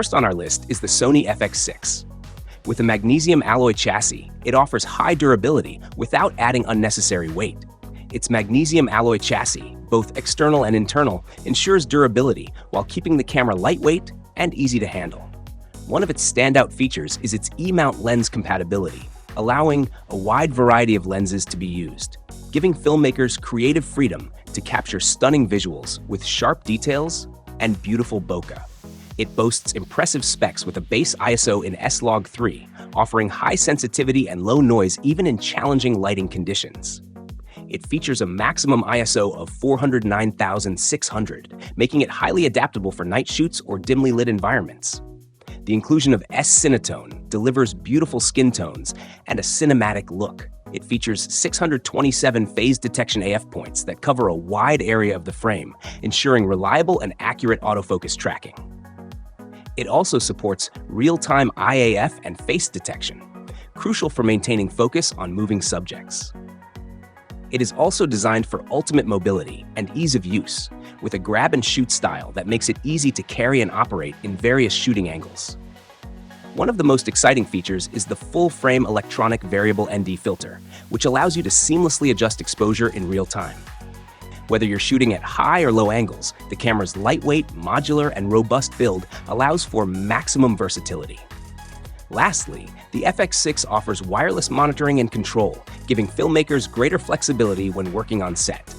First on our list is the Sony FX6. With a magnesium alloy chassis, it offers high durability without adding unnecessary weight. Its magnesium alloy chassis, both external and internal, ensures durability while keeping the camera lightweight and easy to handle. One of its standout features is its E-mount lens compatibility, allowing a wide variety of lenses to be used, giving filmmakers creative freedom to capture stunning visuals with sharp details and beautiful bokeh. It boasts impressive specs with a base ISO in S-Log3, offering high sensitivity and low noise even in challenging lighting conditions. It features a maximum ISO of 409,600, making it highly adaptable for night shoots or dimly lit environments. The inclusion of S-Cinetone delivers beautiful skin tones and a cinematic look. It features 627 phase detection AF points that cover a wide area of the frame, ensuring reliable and accurate autofocus tracking. It also supports real-time IAF and face detection, crucial for maintaining focus on moving subjects. It is also designed for ultimate mobility and ease of use, with a grab-and-shoot style that makes it easy to carry and operate in various shooting angles. One of the most exciting features is the full-frame electronic variable ND filter, which allows you to seamlessly adjust exposure in real time. Whether you're shooting at high or low angles, the camera's lightweight, modular, and robust build allows for maximum versatility. Lastly, the FX6 offers wireless monitoring and control, giving filmmakers greater flexibility when working on set.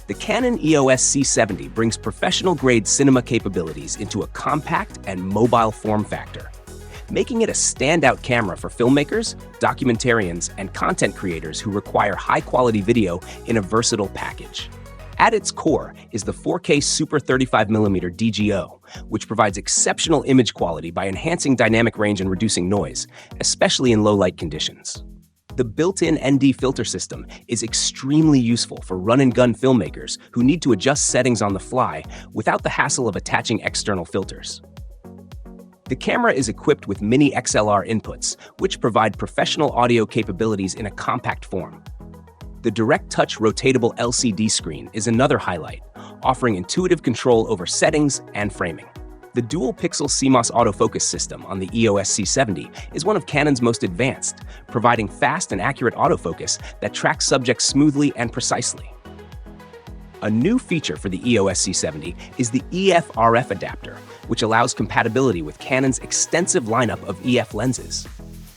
The Canon EOS C70 brings professional-grade cinema capabilities into a compact and mobile form factor, making it a standout camera for filmmakers, documentarians, and content creators who require high-quality video in a versatile package. At its core is the 4K Super 35mm DGO, which provides exceptional image quality by enhancing dynamic range and reducing noise, especially in low-light conditions. The built-in ND filter system is extremely useful for run-and-gun filmmakers who need to adjust settings on the fly without the hassle of attaching external filters. The camera is equipped with mini XLR inputs, which provide professional audio capabilities in a compact form. The direct touch rotatable LCD screen is another highlight, offering intuitive control over settings and framing. The dual-pixel CMOS autofocus system on the EOS C70 is one of Canon's most advanced, providing fast and accurate autofocus that tracks subjects smoothly and precisely. A new feature for the EOS C70 is the EF-RF adapter, which allows compatibility with Canon's extensive lineup of EF lenses.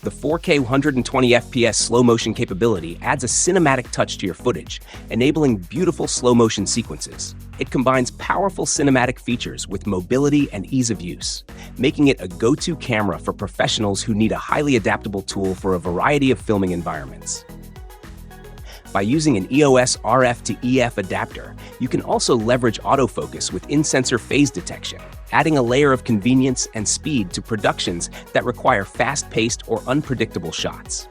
The 4K 120fps slow-motion capability adds a cinematic touch to your footage, enabling beautiful slow-motion sequences. It combines powerful cinematic features with mobility and ease of use, making it a go-to camera for professionals who need a highly adaptable tool for a variety of filming environments. By using an EOS RF to EF adapter, you can also leverage autofocus with in-sensor phase detection, adding a layer of convenience and speed to productions that require fast-paced or unpredictable shots.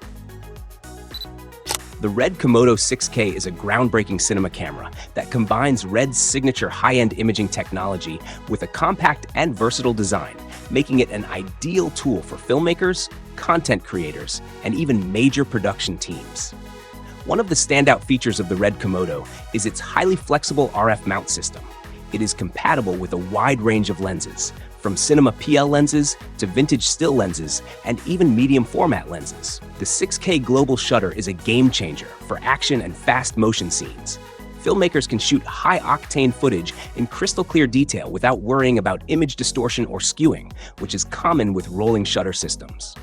The Red Komodo 6K is a groundbreaking cinema camera that combines Red's signature high-end imaging technology with a compact and versatile design, making it an ideal tool for filmmakers, content creators, and even major production teams. One of the standout features of the Red Komodo is its highly flexible RF mount system. It is compatible with a wide range of lenses, from cinema PL lenses to vintage still lenses and even medium format lenses. The 6K global shutter is a game changer for action and fast motion scenes. Filmmakers can shoot high-octane footage in crystal clear detail without worrying about image distortion or skewing, which is common with rolling shutter systems.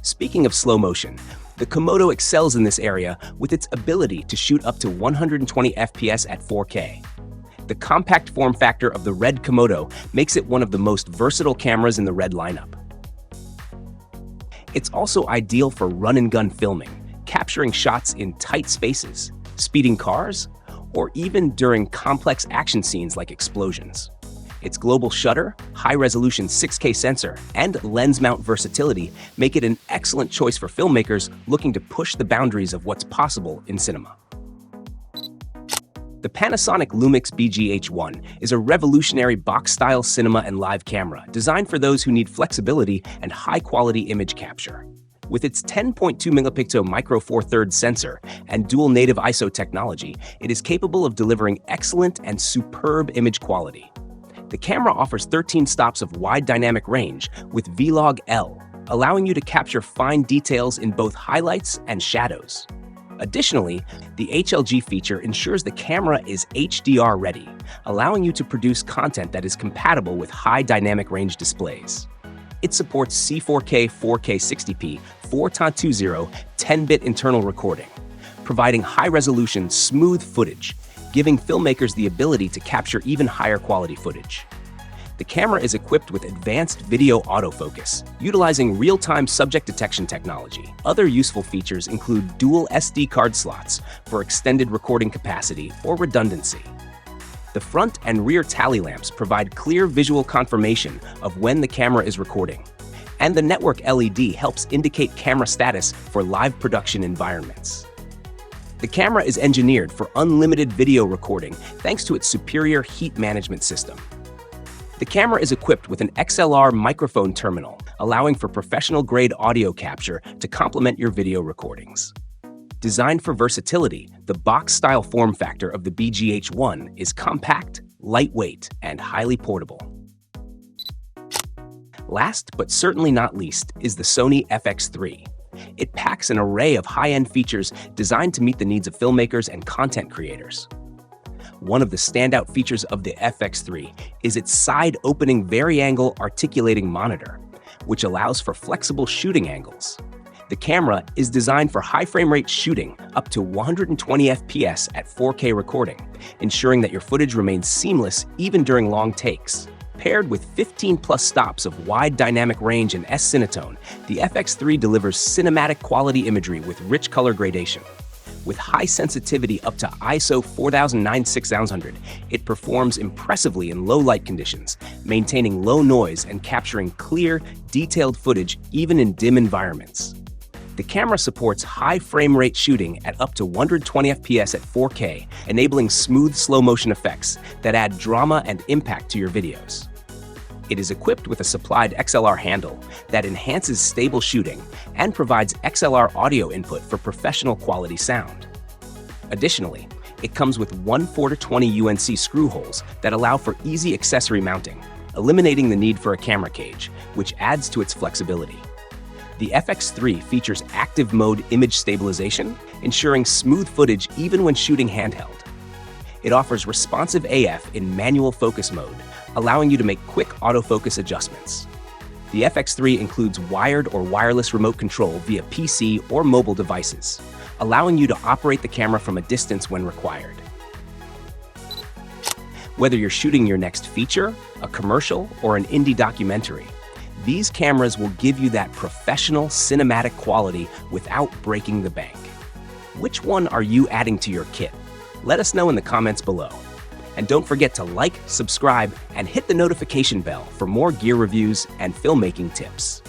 Speaking of slow motion, the Komodo excels in this area with its ability to shoot up to 120 FPS at 4K. The compact form factor of the Red Komodo makes it one of the most versatile cameras in the Red lineup. It's also ideal for run-and-gun filming, capturing shots in tight spaces, speeding cars, or even during complex action scenes like explosions. Its global shutter, high-resolution 6K sensor, and lens mount versatility make it an excellent choice for filmmakers looking to push the boundaries of what's possible in cinema. The Panasonic Lumix BG-H1 is a revolutionary box-style cinema and live camera designed for those who need flexibility and high-quality image capture. With its 10.2-megapixel micro four thirds sensor and dual native ISO technology, it is capable of delivering excellent and superb image quality. The camera offers 13 stops of wide dynamic range with V-Log L, allowing you to capture fine details in both highlights and shadows. Additionally, the HLG feature ensures the camera is HDR ready, allowing you to produce content that is compatible with high dynamic range displays. It supports C4K 4K 60p 4x20 10-bit internal recording, providing high-resolution, smooth footage, giving filmmakers the ability to capture even higher quality footage. The camera is equipped with advanced video autofocus, utilizing real-time subject detection technology. Other useful features include dual SD card slots for extended recording capacity or redundancy. The front and rear tally lamps provide clear visual confirmation of when the camera is recording, and the network LED helps indicate camera status for live production environments. The camera is engineered for unlimited video recording thanks to its superior heat management system. The camera is equipped with an XLR microphone terminal, allowing for professional-grade audio capture to complement your video recordings. Designed for versatility, the box-style form factor of the BGH1 is compact, lightweight, and highly portable. Last but certainly not least is the Sony FX3. It packs an array of high-end features designed to meet the needs of filmmakers and content creators. One of the standout features of the FX3 is its side-opening vari-angle articulating monitor, which allows for flexible shooting angles. The camera is designed for high frame rate shooting up to 120 FPS at 4K recording, ensuring that your footage remains seamless even during long takes. Paired with 15+ stops of wide dynamic range and S-Cinetone, the FX3 delivers cinematic quality imagery with rich color gradation. With high sensitivity up to ISO 4000-9600, it performs impressively in low light conditions, maintaining low noise and capturing clear, detailed footage even in dim environments. The camera supports high frame rate shooting at up to 120 FPS at 4K, enabling smooth slow-motion effects that add drama and impact to your videos. It is equipped with a supplied XLR handle that enhances stable shooting and provides XLR audio input for professional quality sound. Additionally, it comes with 1/4-20 UNC screw holes that allow for easy accessory mounting, eliminating the need for a camera cage, which adds to its flexibility. The FX3 features active mode image stabilization, ensuring smooth footage even when shooting handheld. It offers responsive AF in manual focus mode, allowing you to make quick autofocus adjustments. The FX3 includes wired or wireless remote control via PC or mobile devices, allowing you to operate the camera from a distance when required. Whether you're shooting your next feature, a commercial, or an indie documentary, these cameras will give you that professional cinematic quality without breaking the bank. Which one are you adding to your kit? Let us know in the comments below. And don't forget to like, subscribe, and hit the notification bell for more gear reviews and filmmaking tips.